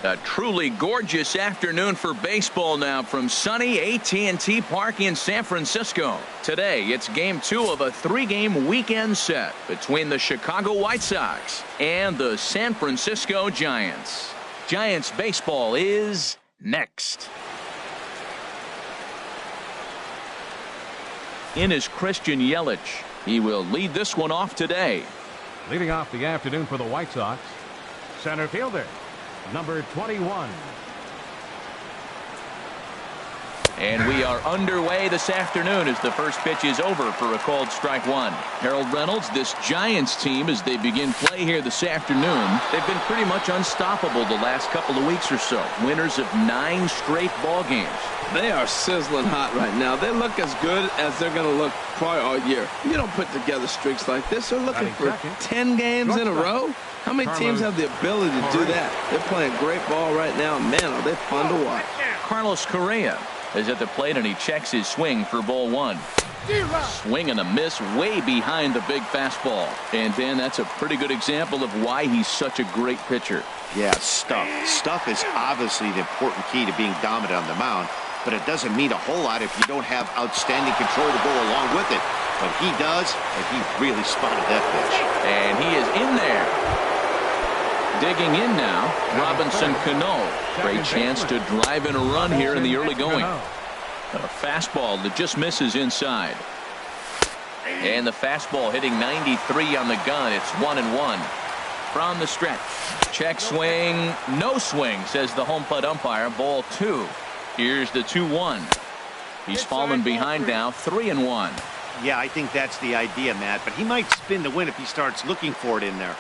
A truly gorgeous afternoon for baseball now from sunny AT&T Park in San Francisco. Today, it's Game 2 of a 3-game weekend set between the Chicago White Sox and the San Francisco Giants. Giants baseball is next. In is Christian Yelich. He will lead this one off today. Leading off the afternoon for the White Sox, center fielder, number 21. And we are underway this afternoon as the first pitch is over for a called strike one. Harold Reynolds, this Giants team, as they begin play here this afternoon, they've been pretty much unstoppable the last couple of weeks or so. Winners of 9 straight ball games. They are sizzling hot right now. They look as good as they're going to look probably all year. You don't put together streaks like this. They're looking for 10 games in a row. How many teams have the ability to do that? They're playing great ball right now. Man, are they fun to watch. Carlos Correa is at the plate, and he checks his swing for ball one. Swing and a miss way behind the big fastball. And Ben, that's a pretty good example of why he's such a great pitcher. Yeah, stuff. Stuff is obviously the important key to being dominant on the mound, but it doesn't mean a whole lot if you don't have outstanding control to go along with it. But he does, and he really spotted that pitch. And he is in there. Digging in now, Robinson Cano. Great chance to drive in a run here in the early going. A fastball that just misses inside. And the fastball hitting 93 on the gun. It's 1-1. From the stretch. Check swing. No swing, says the home plate umpire. Ball 2. Here's the 2-1. He's fallen behind now. 3-1. Yeah, I think that's the idea, Matt. But he might spin the win if he starts looking for it in there.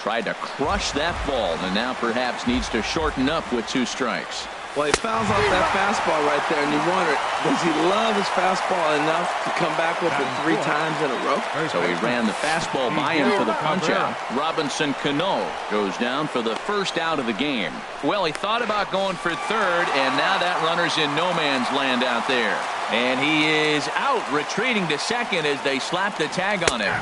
Tried to crush that ball, and now perhaps needs to shorten up with 2 strikes. Well, he fouls off that fastball right there, and you wonder, does he love his fastball enough to come back with it 3 times in a row? So he ran the fastball by him for the punch-out. Robinson Cano goes down for the first out of the game. Well, he thought about going for third, and now that runner's in no man's land out there. And he is out, retreating to second as they slap the tag on him.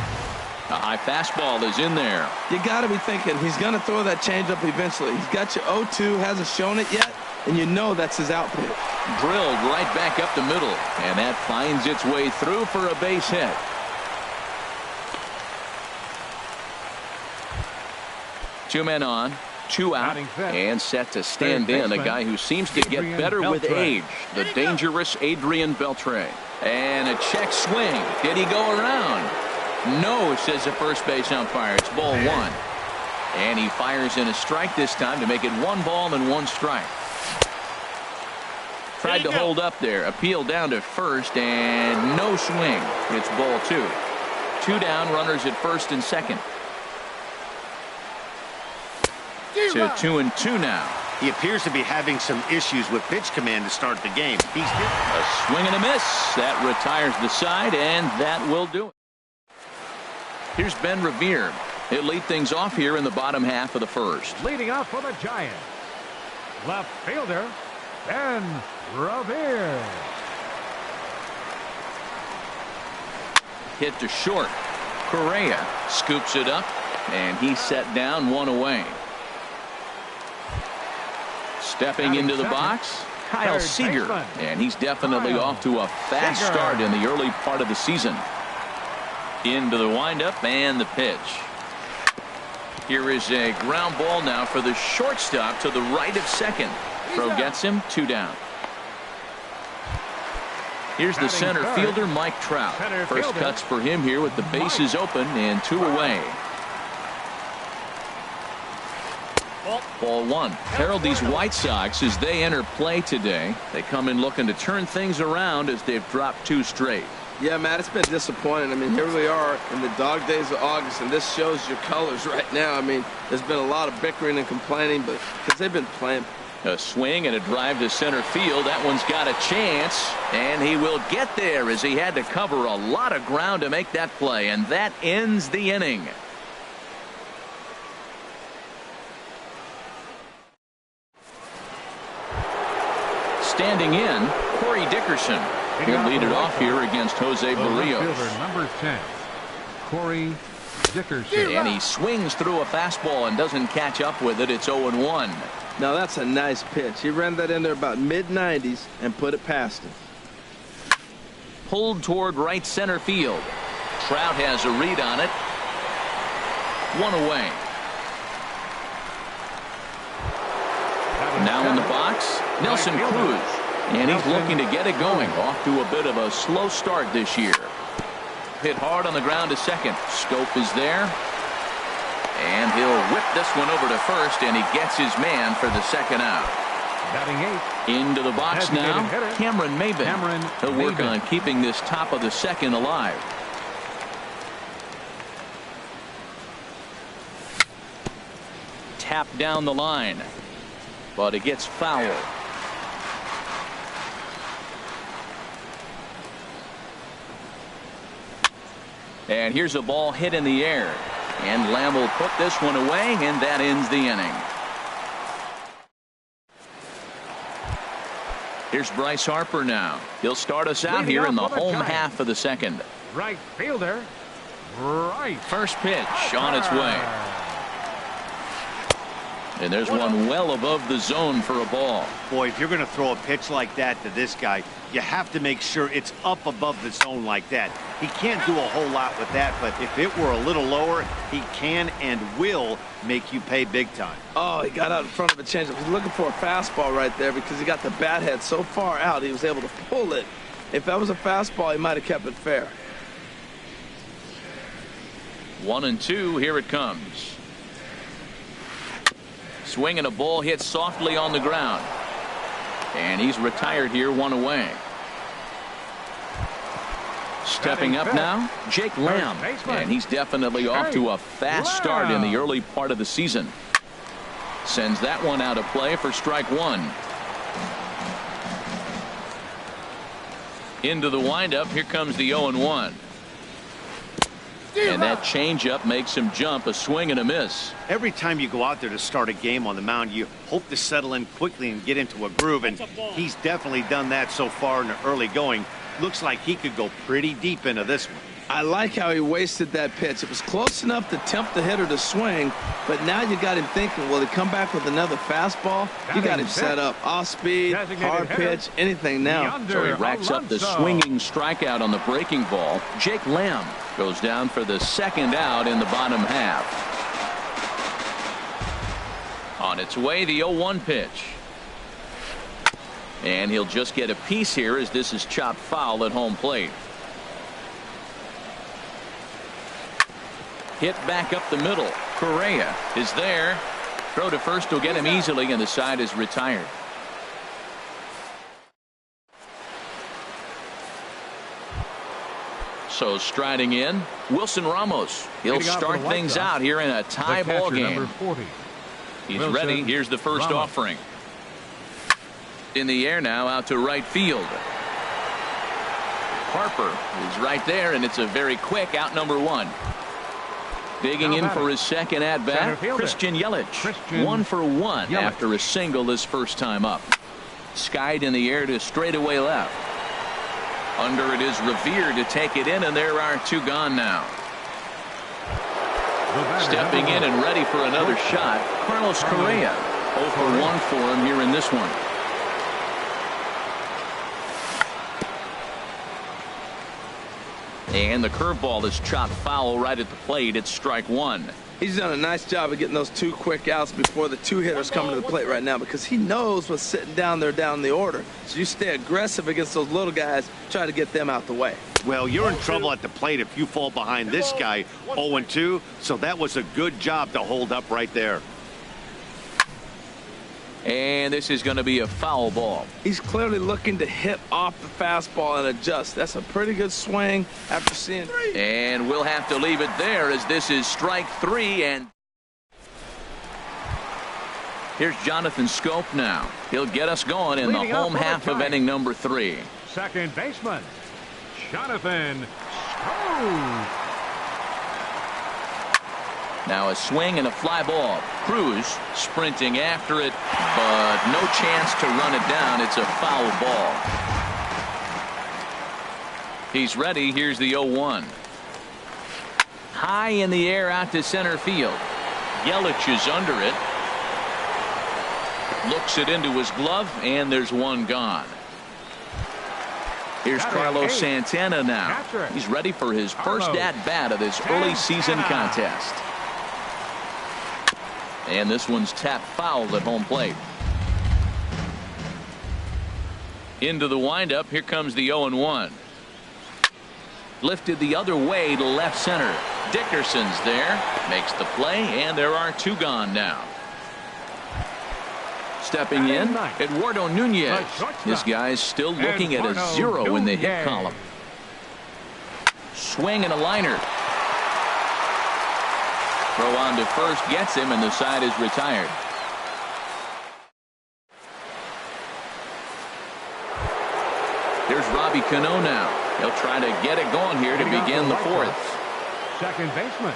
A high fastball is in there. You got to be thinking he's going to throw that changeup eventually. He's got you 0-2, hasn't shown it yet, and you know that's his out pitch. Drilled right back up the middle, and that finds its way through for a base hit. Two men on, 2 out, and set to stand in. A guy who seems to get better with age, the dangerous Adrian Beltre. And a check swing. Did he go around? No, says the first base umpire. It's ball 1. And he fires in a strike this time to make it 1 ball and 1 strike. Tried to hold up there. Appeal down to first, and no swing. It's ball 2. 2 down, runners at first and second. To 2-2 now. He appears to be having some issues with pitch command to start the game. A swing and a miss. That retires the side, and that will do it. Here's Ben Revere. He'll lead things off here in the bottom half of the first. Leading off for the Giants, left fielder, Ben Revere. Hit to short. Correa scoops it up, and he's set down 1 away. Stepping into the box, Kyle Seager, and he's definitely off to a fast start in the early part of the season. Into the windup and the pitch. Here is a ground ball now for the shortstop to the right of second. Throw gets him, 2 down. Here's the center fielder, Mike Trout. First cuts for him here with the bases open and 2 away. Ball 1. Harold, these White Sox, as they enter play today, they come in looking to turn things around as they've dropped 2 straight. Yeah, Matt, it's been disappointing. I mean, here we are in the dog days of August, and this shows your colors right now. I mean, there's been a lot of bickering and complaining, but because they've been playing. A swing and a drive to center field. That one's got a chance, and he will get there as he had to cover a lot of ground to make that play, and that ends the inning. Standing in, Corey Dickerson. He'll lead it off here against Jose Barrios. Number 10, Corey Dickerson. And he swings through a fastball and doesn't catch up with it. It's 0-1. Now that's a nice pitch. He ran that in there about mid-90s and put it past him. Pulled toward right center field. Trout has a read on it. 1 away. Now in the box, Nelson Cruz. And he's looking to get it going. Off to a bit of a slow start this year. Hit hard on the ground to second. Schoop is there. And he'll whip this one over to first, and he gets his man for the second out. Batting 8. Into the box now, Cameron Maybin. He'll work Maybin on keeping this top of the second alive. Tap down the line, but it gets foul. And here's a ball hit in the air. And Lamb will put this one away, and that ends the inning. Here's Bryce Harper now. He'll start us out here in the home half of the second. Right fielder. Right. First pitch on its way. And there's one well above the zone for a ball. Boy, if you're going to throw a pitch like that to this guy, you have to make sure it's up above the zone like that. He can't do a whole lot with that, but if it were a little lower, he can and will make you pay big time. Oh, he got out in front of a changeup. He's looking for a fastball right there because he got the bat head so far out he was able to pull it. If that was a fastball, he might have kept it fair. 1-2. Here it comes. Swing and a ball hit softly on the ground. And he's retired here, 1 away. Stepping up now, Jake Lamb. And he's definitely off to a fast start in the early part of the season. Sends that one out of play for strike 1. Into the windup, here comes the 0-1. And that changeup makes him jump. A swing and a miss. Every time you go out there to start a game on the mound, you hope to settle in quickly and get into a groove, and he's definitely done that so far in the early going. Looks like he could go pretty deep into this one. I like how he wasted that pitch. It was close enough to tempt the hitter to swing, but now you got him thinking, will he come back with another fastball? You got him set up. Off speed, hard pitch, anything now. So he racks up the swinging strikeout on the breaking ball. Jake Lamb goes down for the second out in the bottom half. On its way, the 0-1 pitch. And he'll just get a piece here as this is chopped foul at home plate. Hit back up the middle. Correa is there. Throw to first will get him easily, and the side is retired. So striding in, Wilson Ramos. He'll start things out here in a tie ball game. He's ready. Here's the first offering. In the air now, out to right field. Harper is right there, and it's a very quick out, number 1. Digging in for his second at bat, Christian Yelich. 1 for 1 after a single his first time up. Skied in the air to straightaway left. Under it is Revere to take it in, and there are 2 gone now. Stepping in and ready for another shot, Carlos Correa. 0 for 1 for him here in this one. And the curveball is chopped foul right at the plate. It's strike 1. He's done a nice job of getting those 2 quick outs before the 2 hitters come to the plate right now, because he knows what's sitting down there down the order. So you stay aggressive against those little guys, try to get them out the way. Well, you're in trouble at the plate if you fall behind this guy 0-2, so that was a good job to hold up right there. And this is going to be a foul ball. He's clearly looking to hit off the fastball and adjust. That's a pretty good swing after seeing. And we'll have to leave it there as this is strike 3. And here's Jonathan Schoop now. He'll get us going in the home half of inning number 3. Second baseman, Jonathan Schoop. Now a swing and a fly ball. Cruz sprinting after it, but no chance to run it down. It's a foul ball. He's ready. Here's the 0-1. High in the air out to center field. Yelich is under it. Looks it into his glove, and there's one gone. Here's Carlos Santana now. He's ready for his first at-bat of this early season contest. And this one's tapped foul at home plate. Into the windup. Here comes the 0-1. Lifted the other way to left center. Dickerson's there. Makes the play, and there are two gone now. Stepping in, Eduardo Nunez. This guy's still looking at a 0 in the hit column. Swing and a liner. Throw on to first gets him, and the side is retired. Here's Robbie Cano now. He'll try to get it going here to begin the fourth. Second baseman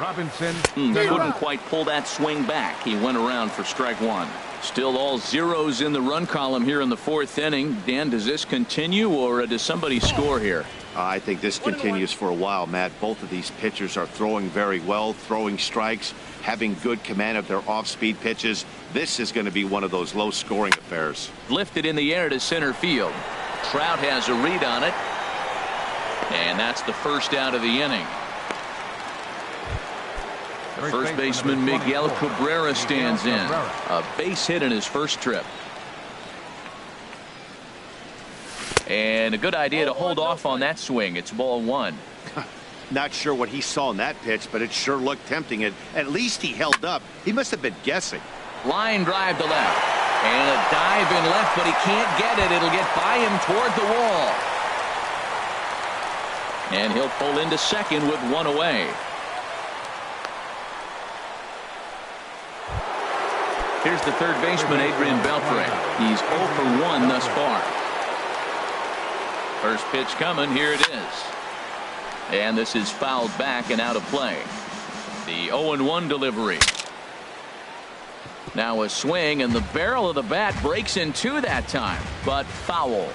Robinson couldn't quite pull that swing back. He went around for strike one. Still all zeros in the run column here in the fourth inning. Dan, does this continue, or does somebody score here? I think this continues for a while, Matt. Both of these pitchers are throwing very well, throwing strikes, having good command of their off-speed pitches. This is going to be one of those low-scoring affairs. Lifted in the air to center field. Trout has a read on it, and that's the first out of the inning. The first baseman Miguel Cabrera stands in. A base hit in his first trip. And a good idea to hold off on that swing. It's ball one. Not sure what he saw in that pitch, but it sure looked tempting. And at least he held up. He must have been guessing. Line drive to left. And a dive in left, but he can't get it. It'll get by him toward the wall. And he'll pull into second with one away. Here's the third baseman, Adrian Beltre. He's 0 for 1 thus far. First pitch coming. Here it is. And this is fouled back and out of play. The 0-1 delivery. Now a swing, and the barrel of the bat breaks in two that time, but foul.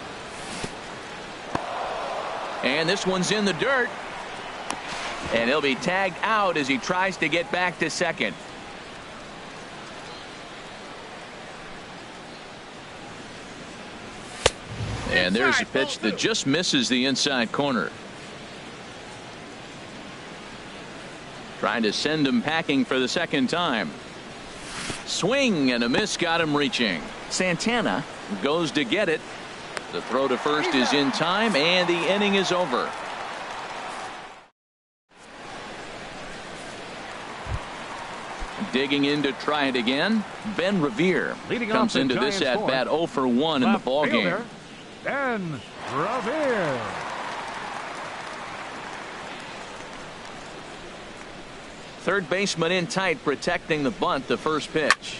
And this one's in the dirt. And he'll be tagged out as he tries to get back to second. And there's a pitch that just misses the inside corner. Trying to send him packing for the second time. Swing and a miss got him reaching. Santana goes to get it. The throw to first is in time, and the inning is over. Digging in to try it again. Ben Revere comes into this at bat 0 for 1 in the ball game. Ben Revere. Third baseman in tight, protecting the bunt. The first pitch,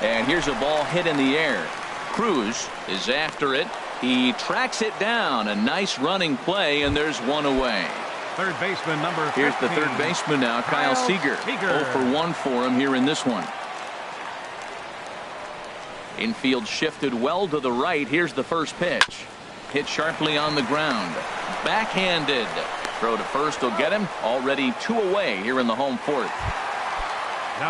and here's a ball hit in the air. Cruz is after it. He tracks it down. A nice running play, and there's one away. Third baseman number 15. Here's the third baseman now, Kyle Seager. 0 for 1 for him here in this one. Infield shifted well to the right. Here's the first pitch. Hit sharply on the ground. Backhanded. Throw to first will get him. Already 2 away here in the home fourth.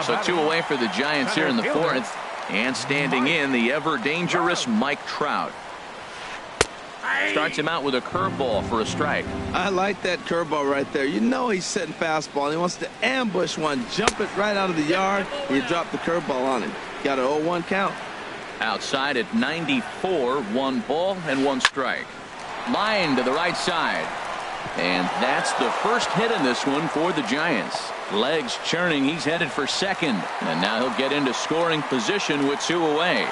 So 2 away for the Giants here in the fourth. And standing in, the ever dangerous Mike Trout. Starts him out with a curveball for a strike. I like that curveball right there. You know he's setting fastball, and he wants to ambush one, jump it right out of the yard, and you drop the curveball on him. Got an 0-1 count. Outside at 94, 1 ball and 1 strike. Line to the right side. And that's the first hit in this one for the Giants. Legs churning. He's headed for second. And now he'll get into scoring position with 2 away.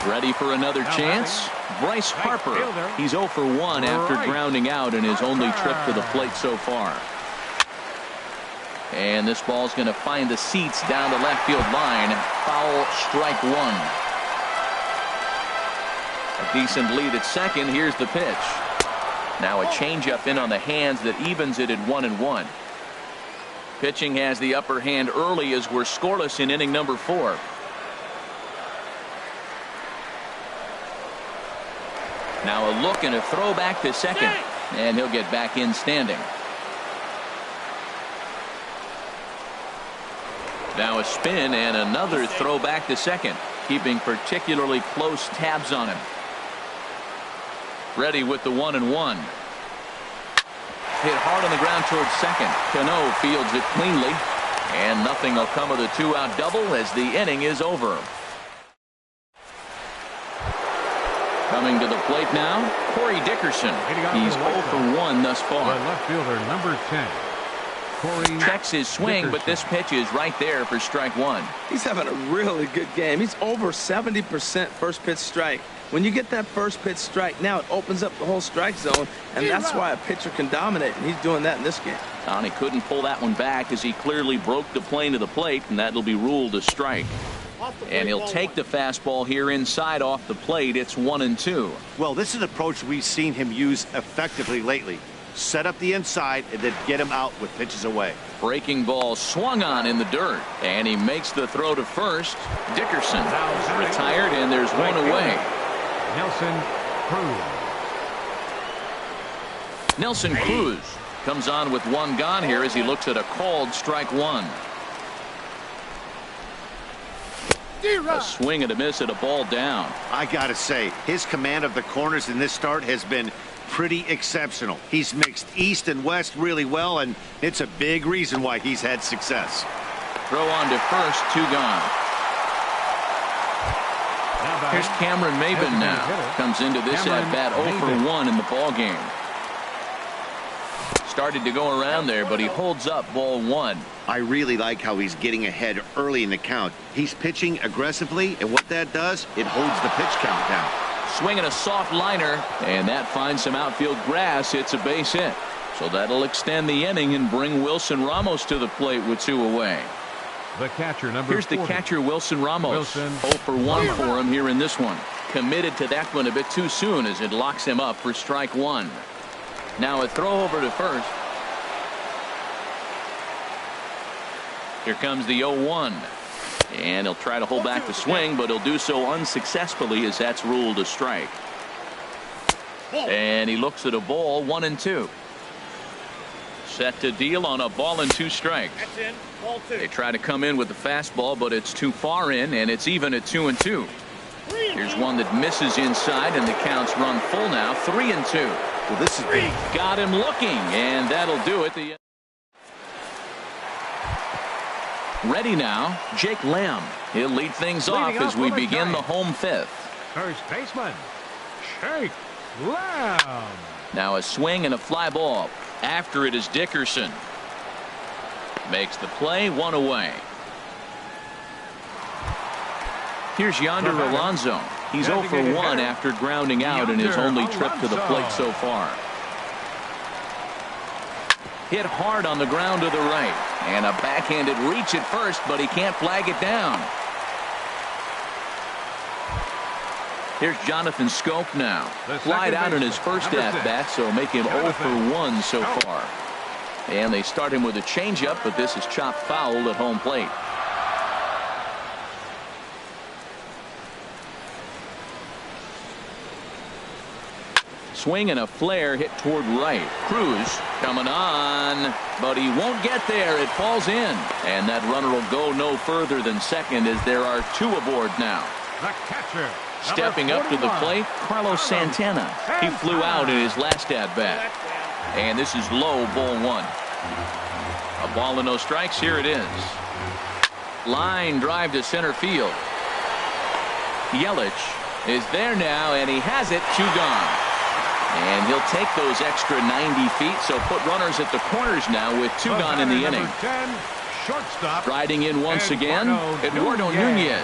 Ready for another chance? Bryce Harper. He's 0 for 1 after grounding out in his only trip to the plate so far. And this ball's going to find the seats down the left field line. Foul, strike 1. A decent lead at second. Here's the pitch. Now a changeup in on the hands that evens it at 1-1. Pitching has the upper hand early as we're scoreless in inning number 4. Now a look and a throw back to second. And he'll get back in standing. Now a spin and another throw back to second, keeping particularly close tabs on him. Ready with the 1-1. Hit hard on the ground towards second. Cano fields it cleanly, and nothing will come of the 2-out double as the inning is over. Coming to the plate now, Corey Dickerson. He's 0 for 1 thus far. The left fielder, number 10. Corey Checks his swing, but this pitch is right there for strike one. He's having a really good game. He's over 70% first pitch strike. When you get that first pitch strike, now it opens up the whole strike zone, and that's why a pitcher can dominate, and he's doing that in this game. He couldn't pull that one back as he clearly broke the plane to the plate, and that'll be ruled a strike. And he'll take the fastball here inside off the plate. It's 1-2. Well, this is an approach we've seen him use effectively lately. Set up the inside and then get him out with pitches away. Breaking ball swung on in the dirt, and he makes the throw to first. Dickerson retired, and there's one away. Nelson Cruz comes on with one gone here as he looks at a called strike one. A swing and a miss at a ball down. I gotta say, his command of the corners in this start has been pretty exceptional. He's mixed east and west really well, and it's a big reason why he's had success. Throw on to first, 2 gone. Here's Cameron Maybin now. Comes into this at bat 0 for 1 in the ball game. Started to go around there, but he holds up ball 1. I really like how he's getting ahead early in the count. He's pitching aggressively, and what that does, it holds the pitch count down. Swinging a soft liner, and that finds some outfield grass. It's a base hit. So that'll extend the inning and bring Wilson Ramos to the plate with 2 away. The catcher, number Here's 40. The catcher, Wilson Ramos. 0 for 1 for him here in this one. Committed to that one a bit too soon as it locks him up for strike 1. Now a throw over to first. Here comes the 0-1. And he'll try to hold back the swing, but he'll do so unsuccessfully as that's ruled a strike. And he looks at a ball, 1-2. Set to deal on a ball and 2 strikes. They try to come in with the fastball, but it's too far in, and it's even at 2-2. Here's one that misses inside, and the count's run full now, 3-2. Well, this is big. Got him looking, and that'll do it. Ready now, Jake Lamb. He'll lead things off as we begin the home 5th. First baseman, Jake Lamb. Now a swing and a fly ball. After it is Dickerson. Makes the play, 1 away. Here's Yonder Alonso. He's 0 for 1 after grounding out in his only trip to the plate so far. Hit hard on the ground to the right. And a backhanded reach at first, but he can't flag it down. Here's Jonathan Schoop now. Flied out in his first at-bat, so make him 0 for 1 so far. And they start him with a changeup, but this is chopped foul at home plate. Swing and a flare hit toward right. Cruz coming on, but he won't get there. It falls in, and that runner will go no further than second as there are 2 aboard now. The catcher, stepping up to the plate, Carlos Santana. He flew out in his last at-bat. And this is low, ball 1. A ball and no strikes. Here it is. Line drive to center field. Yelich is there now, and he has it. 2 gone. And he'll take those extra 90 feet, so put runners at the corners now with 2 gone in the inning. 10, shortstop. Riding in once again, Eduardo Nunez.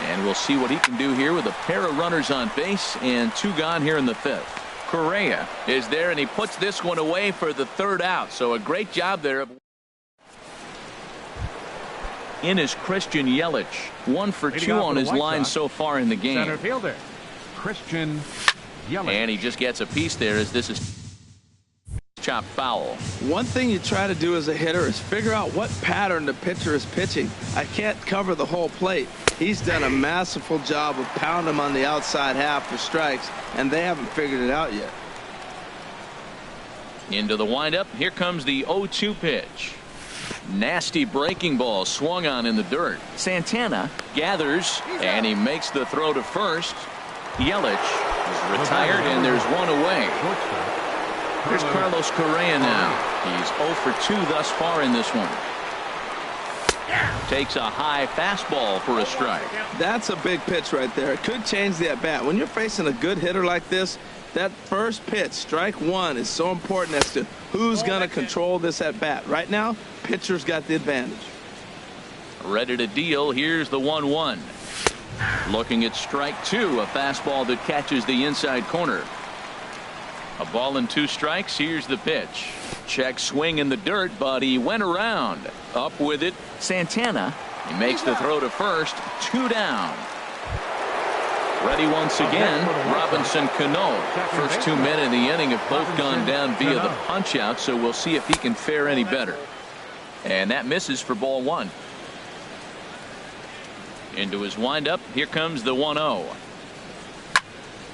And we'll see what he can do here with a pair of runners on base and 2 gone here in the 5th. Correa is there, and he puts this one away for the 3rd out. So a great job there. In is Christian Yelich. 1 for 2 on his line so far in the game. Center fielder, Christian Yelich. And he just gets a piece there as this is chopped foul. One thing you try to do as a hitter is figure out what pattern the pitcher is pitching. I can't cover the whole plate. He's done a masterful job of pounding him on the outside half for strikes, and they haven't figured it out yet. Into the windup. Here comes the 0-2 pitch. Nasty breaking ball swung on in the dirt. Santana gathers, and he makes the throw to first. Yelich is retired, and there's one away. Here's Carlos Correa now. He's 0 for 2 thus far in this one. Takes a high fastball for a strike. That's a big pitch right there. It could change the at-bat. When you're facing a good hitter like this, that first pitch, strike one, is so important as to who's going to control this at-bat. Right now, pitcher's got the advantage. Ready to deal. Here's the 1-1. Looking at strike two, a fastball that catches the inside corner. A ball and 2 strikes. Here's the pitch. Check swing in the dirt, but he went around. Up with it, Santana. He makes the throw to first. 2 down. Ready once again, Robinson Cano. First 2 men in the inning have both gone down via the punch out, so we'll see if he can fare any better. And that misses for ball 1. Into his windup. Here comes the 1-0.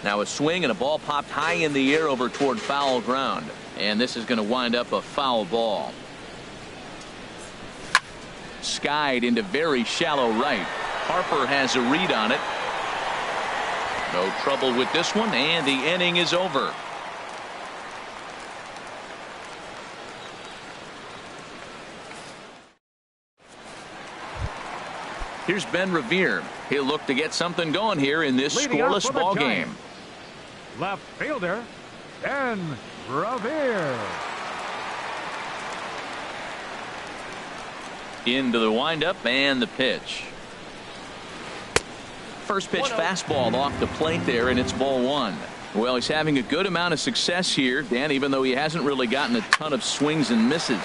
Now a swing and a ball popped high in the air over toward foul ground. And this is going to wind up a foul ball. Skied into very shallow right. Harper has a read on it. No trouble with this one, and the inning is over. Here's Ben Revere. He'll look to get something going here in this scoreless ball game. Left fielder, Ben Revere. Into the windup and the pitch. First pitch fastball off the plate there, and it's ball 1. Well, he's having a good amount of success here, Dan, even though he hasn't really gotten a ton of swings and misses.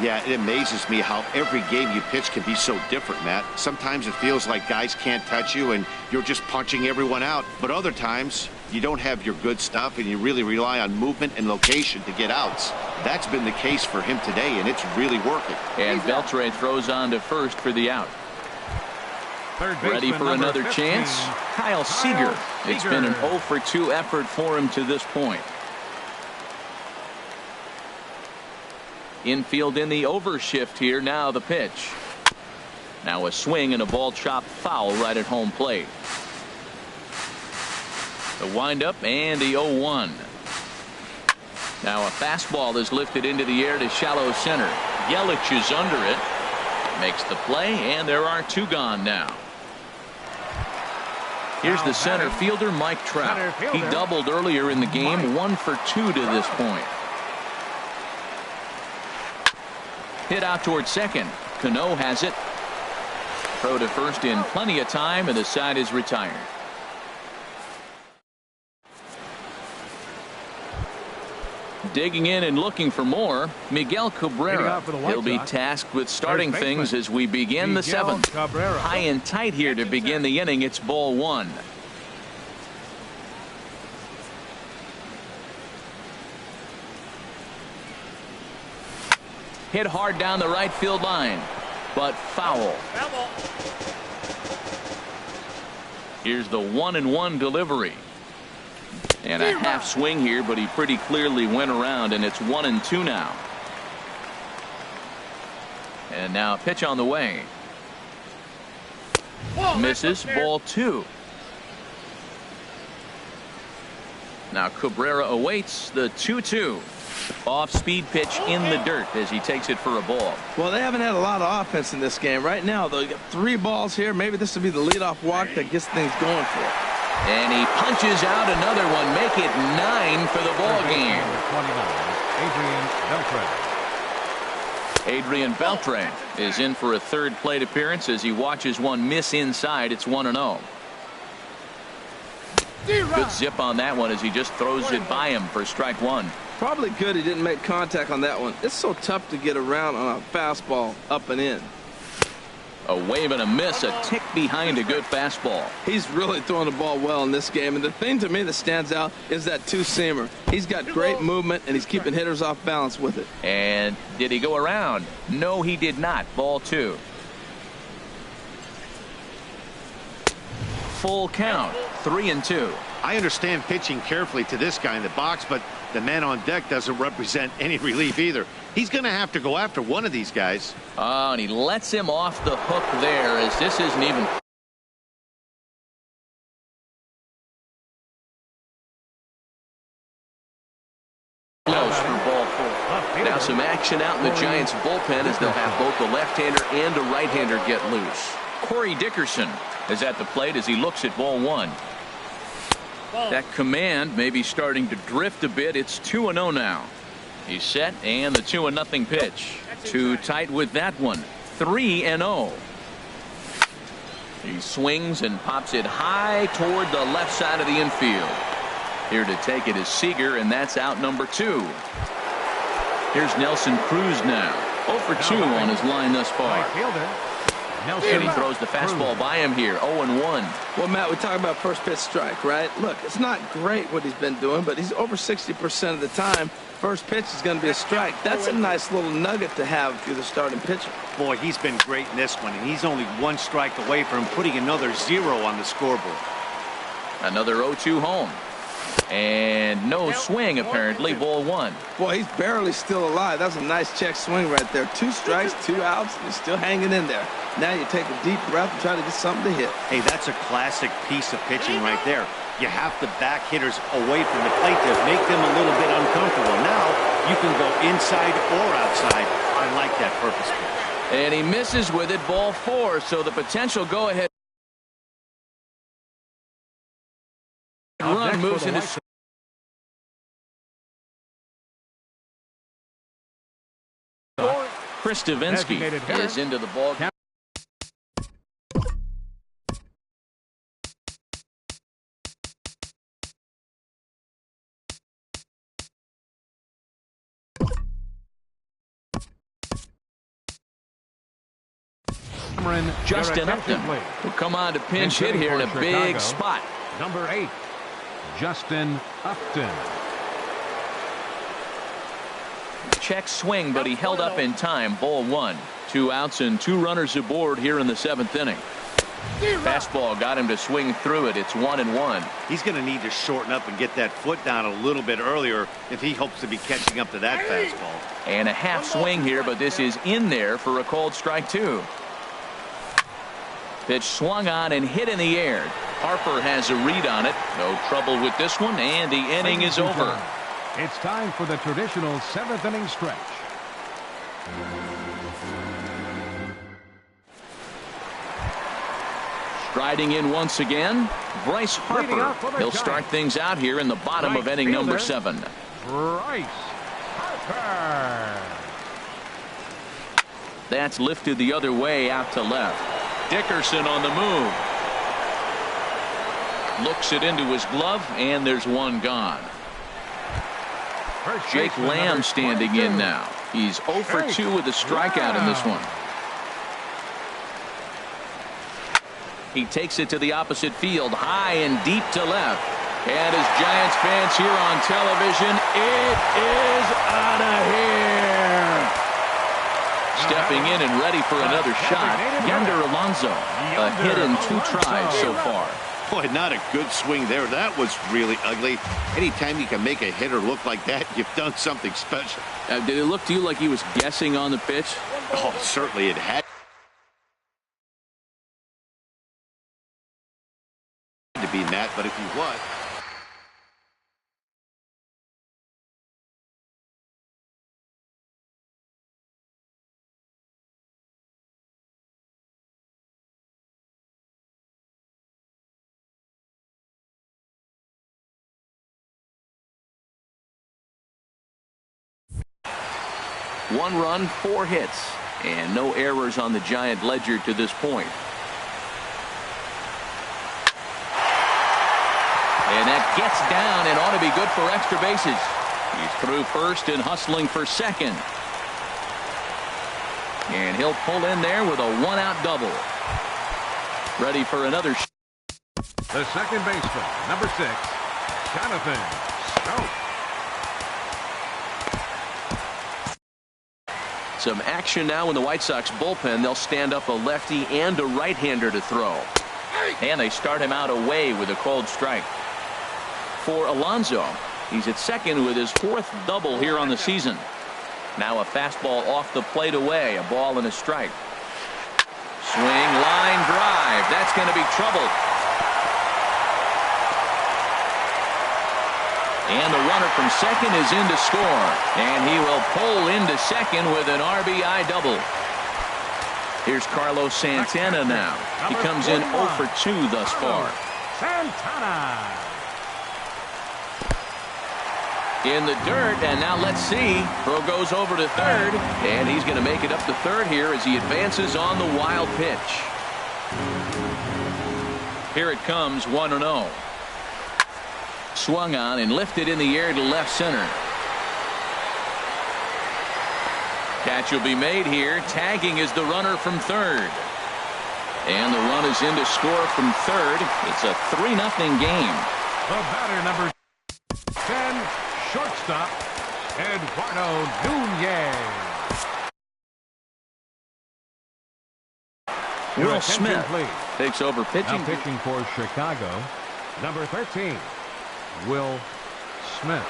Yeah, it amazes me how every game you pitch can be so different, Matt. Sometimes it feels like guys can't touch you and you're just punching everyone out. But other times you don't have your good stuff and you really rely on movement and location to get outs. That's been the case for him today, and it's really working. And Beltre throws on to first for the out. Ready for another 15, chance? Kyle Seager. It's been an 0 for 2 effort for him to this point. Infield in the overshift here. Now the pitch. Now a swing and a ball chopped foul right at home plate. The windup and the 0-1. Now a fastball is lifted into the air to shallow center. Yelich is under it. Makes the play, and there are 2 gone now. Here's the center fielder, Mike Trout. He doubled earlier in the game, 1 for 2 to this point. Hit out towards second. Cano has it. Throw to first in plenty of time, and the side is retired. Digging in and looking for more, Miguel Cabrera. He'll be tasked with starting things as we begin the 7th. High and tight here to begin the inning. It's ball 1. Hit hard down the right field line, but foul. Here's the 1-1 delivery. And a half swing here, but he pretty clearly went around, and it's 1-2 now. And now a pitch on the way. Misses, ball 2. Now Cabrera awaits the 2-2. Off-speed pitch in the dirt as he takes it for a ball. Well, they haven't had a lot of offense in this game. Right now, though, you got 3 balls here. Maybe this will be the leadoff walk that gets things going for it. And he punches out another one. Make it 9 for the ball game. Adrian Beltre is in for a 3rd plate appearance as he watches one miss inside. It's 1-0. Good zip on that one as he just throws it by him for strike 1. Probably good he didn't make contact on that one. It's so tough to get around on a fastball up and in. A wave and a miss, a tick behind a good fastball. He's really throwing the ball well in this game, and the thing to me that stands out is that 2-seamer. He's got great movement, and he's keeping hitters off balance with it. And did he go around? No, he did not. Ball 2. Full count, 3-2. I understand pitching carefully to this guy in the box, but the man on deck doesn't represent any relief either. He's going to have to go after one of these guys. Oh, and he lets him off the hook there, as this isn't even close for ball 4. Now some action out in the Giants bullpen as they'll have both the left-hander and a right-hander get loose. Corey Dickerson is at the plate as he looks at ball 1. That command may be starting to drift a bit. It's 2-0 now. He's set, and the 2-0 pitch. Too tight with that one. 3-0. He swings and pops it high toward the left side of the infield. Here to take it is Seager, and that's out number 2. Here's Nelson Cruz now. 0 for 2 on his line thus far. And he throws the fastball by him here. 0-1. Well, Matt, we talk about first pitch strike, right? Look, it's not great what he's been doing, but he's over 60% of the time. First pitch is going to be a strike. That's a nice little nugget to have if you're the starting pitcher. Boy, he's been great in this one, and he's only 1 strike away from putting another 0 on the scoreboard. Another 0-2 home. And no swing, apparently. Ball 1. Boy, he's barely still alive. That's a nice check swing right there. 2 strikes, 2 outs, and he's still hanging in there. Now you take a deep breath and try to get something to hit. Hey, that's a classic piece of pitching right there. You have to back hitters away from the plate to make them a little bit uncomfortable. Now you can go inside or outside. I like that purpose pitch. And he misses with it. Ball 4. So the potential go-ahead run moves into Chris Davinsky is into the ball. Justin Upton will come on to pinch hit here in a big spot. Number 8, Justin Upton. Check swing, but he held up in time. Ball 1. 2 outs and 2 runners aboard here in the 7th inning. Fastball got him to swing through it. It's 1-1. He's going to need to shorten up and get that foot down a little bit earlier if he hopes to be catching up to that fastball. And a half swing here, but this is in there for a called strike 2. Pitch swung on and hit in the air. Harper has a read on it. No trouble with this one, and the inning is over. It's time for the traditional 7th inning stretch. Striding in once again, Bryce Harper. He'll start things out here in the bottom of inning number 7. Bryce Harper. That's lifted the other way out to left. Dickerson on the move. Looks it into his glove, and there's one gone. Jake Lamb standing in now. He's 0 for 2 with a strikeout in this one. He takes it to the opposite field, high and deep to left. And as Giants fans here on television, it is out of here. Stepping in and ready for another shot, Yonder Alonso. A hit in 2 tries so far. Boy, not a good swing there. That was really ugly. Anytime you can make a hitter look like that, you've done something special. Did it look to you like he was guessing on the pitch? Oh, certainly it had to be, Matt, but if he was. One run, 4 hits, and no errors on the Giant ledger to this point. And that gets down and ought to be good for extra bases. He's through first and hustling for second. And he'll pull in there with a 1-out double. Ready for another. The second baseman, number 6, Jonathan Schoop. Some action now in the White Sox bullpen. They'll stand up a lefty and a right-hander to throw. And they start him out away with a called strike. for Alonso. He's at second with his 4th double here on the season. Now a fastball off the plate away. A ball and a strike. Swing, line drive. That's going to be trouble. And the runner from second is in to score. And he will pull into second with an RBI double. Here's Carlos Santana now. He comes in 0 for 2 thus far. Santana. In the dirt, and now let's see. Throw goes over to third, and he's going to make it up to third here as he advances on the wild pitch. Here it comes, 1-0. Swung on and lifted in the air to left center. Catch will be made here. Tagging is the runner from third. And the run is in to score from third. It's a 3-0 game. The batter, number 10, shortstop, Eduardo Nunez. Will Smith takes over pitching. Now pitching for Chicago, number 13, Will Smith.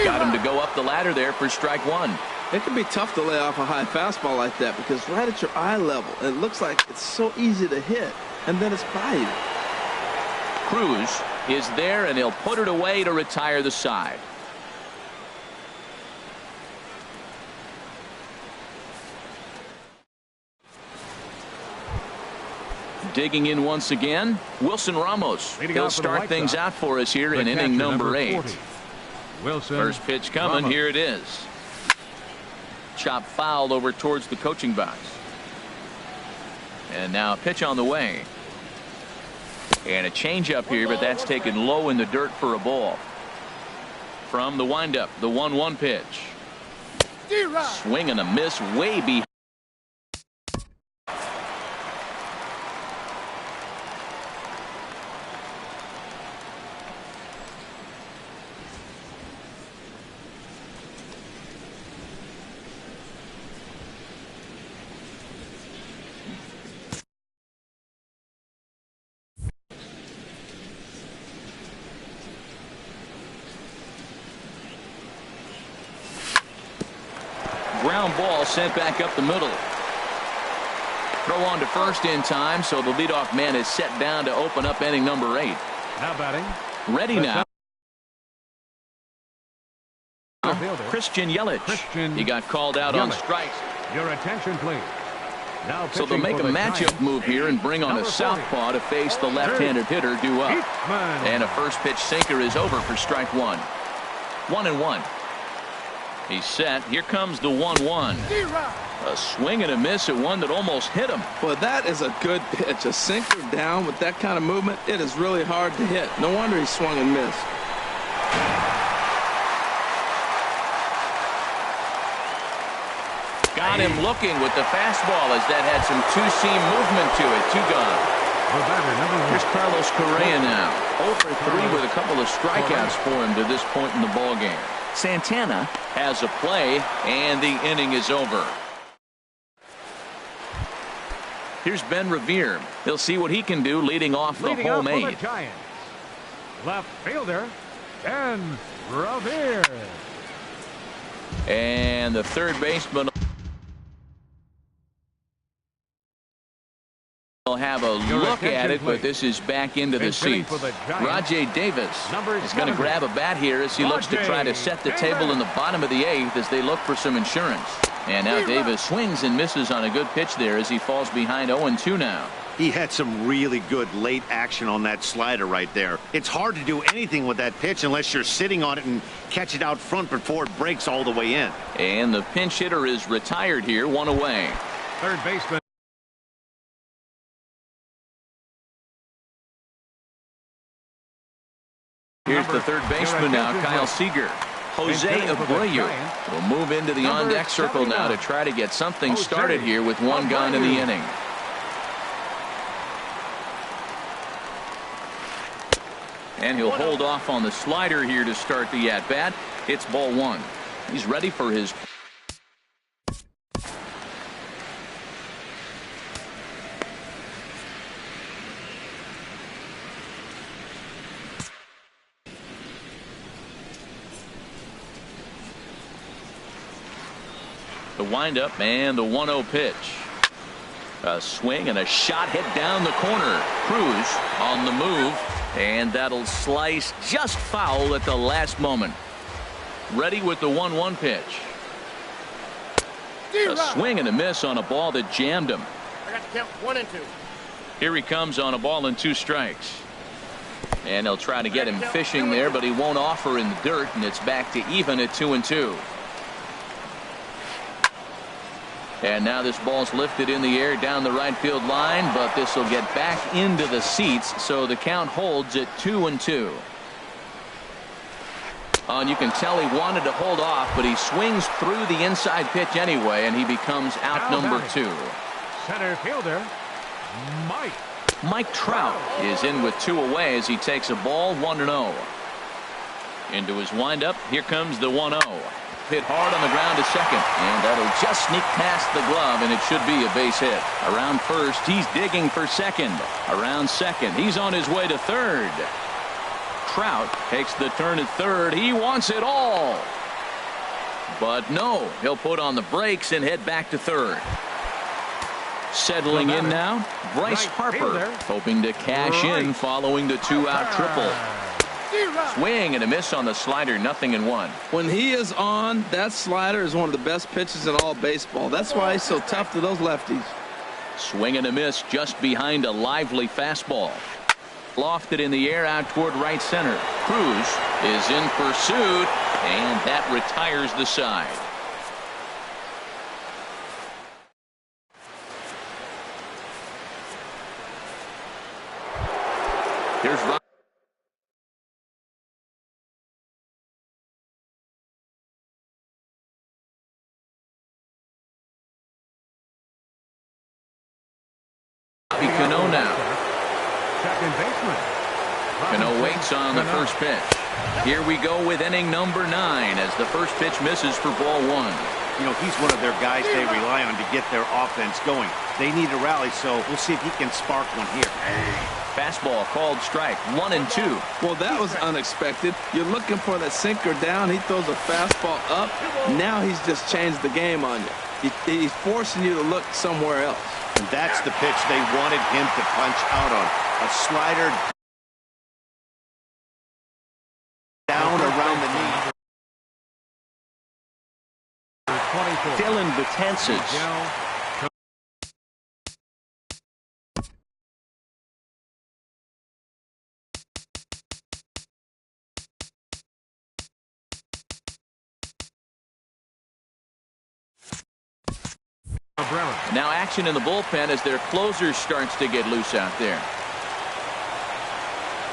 Got him to go up the ladder there for strike 1. It can be tough to lay off a high fastball like that because right at your eye level, it looks like it's so easy to hit, and then it's by you. Cruz is there, and he'll put it away to retire the side. Digging in once again, Wilson Ramos. He'll start things out for us here in inning number 8. Wilson First pitch coming. Ramos. Here it is. Chop fouled over towards the coaching box. And now a pitch on the way. And a changeup here, but that's taken low in the dirt for a ball. From the windup, the 1-1 pitch. Swing and a miss way behind. Ground ball sent back up the middle. Throw on to first in time, so the leadoff man is set down to open up inning number 8. Now batting. Ready now. Fielder. Christian Yelich. He got called out on strikes. Your attention, please. Now So they'll make a matchup move here and bring on a southpaw to face the left-handed hitter due up. And a first pitch sinker is over for strike 1. 1-1. He's set. Here comes the 1-1. A swing and a miss at one that almost hit him. Well, that is a good pitch. A sinker down with that kind of movement, it is really hard to hit. No wonder he swung and missed. Got him looking with the fastball as that had some two-seam movement to it. 2 gone. Here's Carlos Correa now. 0 for 3 with a couple of strikeouts for him to this point in the ballgame. Santana has a play, and the inning is over. Here's Ben Revere. He'll see what he can do leading off the home 8. Left fielder, Ben Revere. And the third baseman will have a look at it, but this is back into the seats. Rajai Davis is going to grab a bat here as he looks to try to set the table in the bottom of the 8th as they look for some insurance. And now Davis swings and misses on a good pitch there as he falls behind 0-2 now. He had some really good late action on that slider right there. It's hard to do anything with that pitch unless you're sitting on it and catch it out front before it breaks all the way in. And the pinch hitter is retired here, 1 away. Third baseman. Here's the third baseman now, Kyle Seager. Jose Abreu will move into the on-deck circle now to try to get something started here with 1 gone in the inning. And he'll hold off on the slider here to start the at-bat. It's ball 1. He's ready for his The windup and the 1-0 pitch. A swing and a shot hit down the corner. Cruz on the move, and that'll slice just foul at the last moment. Ready with the 1-1 pitch. A swing and a miss on a ball that jammed him. I got to count 1 and 2. Here he comes on a ball and 2 strikes. And they'll try to get him fishing there, but he won't offer in the dirt, and it's back to even at 2-2. And now this ball's lifted in the air down the right field line, but this will get back into the seats, so the count holds at 2-2. And you can tell he wanted to hold off, but he swings through the inside pitch anyway, and he becomes out number 2. Center fielder, Mike Trout is in with 2 away as he takes a ball 1-0. Into his windup, here comes the 1-0. Hit hard on the ground to second, and that'll just sneak past the glove, and it should be a base hit. Around first, he's digging for second. Around second, he's on his way to third. Trout takes the turn at third. He wants it all. But no, he'll put on the brakes and head back to third. Settling in now, Bryce Harper, hoping to cash in following the 2-out triple. Swing and a miss on the slider, 0-1. When he is on, that slider is one of the best pitches in all baseball. That's why he's so tough to those lefties. Swing and a miss just behind a lively fastball. Lofted in the air out toward right center. Cruz is in pursuit, and that retires the side. Here's Robbie Cano now. second baseman. Cano waits on the first pitch. Here we go with inning number 9 as the first pitch misses for ball 1. You know, he's one of their guys they rely on to get their offense going. They need a rally, so we'll see if he can spark one here. Fastball called strike, 1-2. Well, that was unexpected. You're looking for that sinker down. He throws a fastball up. Now he's just changed the game on you. He's forcing you to look somewhere else. And that's the pitch they wanted him to punch out on. A slider down around the knee. Dylan Betances. Now action in the bullpen as their closer starts to get loose out there.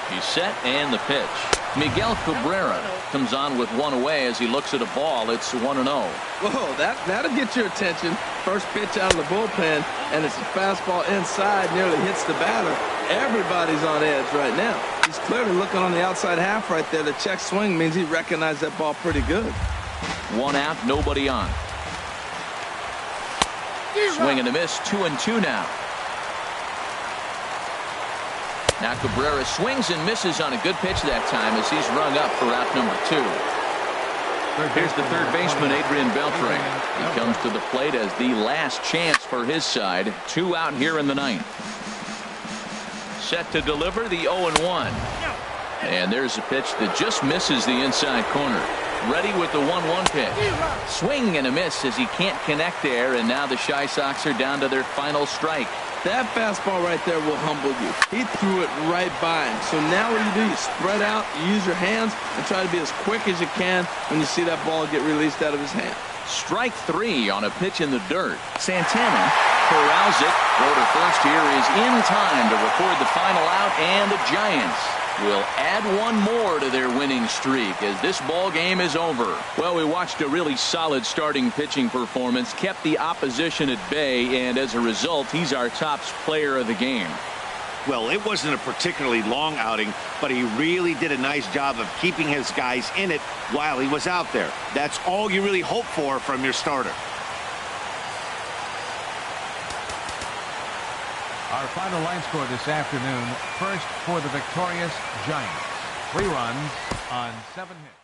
He's set and the pitch. Miguel Cabrera comes on with 1 away as he looks at a ball. It's 1-0. Whoa, that'll get your attention. First pitch out of the bullpen, and it's a fastball inside, nearly hits the batter. Everybody's on edge right now. He's clearly looking on the outside half right there. The check swing means he recognized that ball pretty good. 1 out, nobody on. Swing and a miss, 2-2 now. Now Cabrera swings and misses on a good pitch that time as he's rung up for out number 2. Here's the third baseman, Adrian Beltre. He comes to the plate as the last chance for his side. 2 out here in the 9th. Set to deliver the 0-1. And there's a pitch that just misses the inside corner. Ready with the 1-1 pitch. Swing and a miss as he can't connect there, and now the Chi Sox are down to their final strike. That fastball right there will humble you. He threw it right by him. So now what do? You spread out, you use your hands, and try to be as quick as you can when you see that ball get released out of his hand. Strike 3 on a pitch in the dirt. Santana corrals it. Throw to first here is in time to record the final out, and the Giants will add 1 more to their winning streak as this ball game is over. Well, we watched a really solid starting pitching performance, kept the opposition at bay, and as a result, he's our top player of the game. Well, it wasn't a particularly long outing, but he really did a nice job of keeping his guys in it while he was out there. That's all you really hope for from your starter. Our final line score this afternoon. First for the victorious Giants. 3 runs on 7 hits.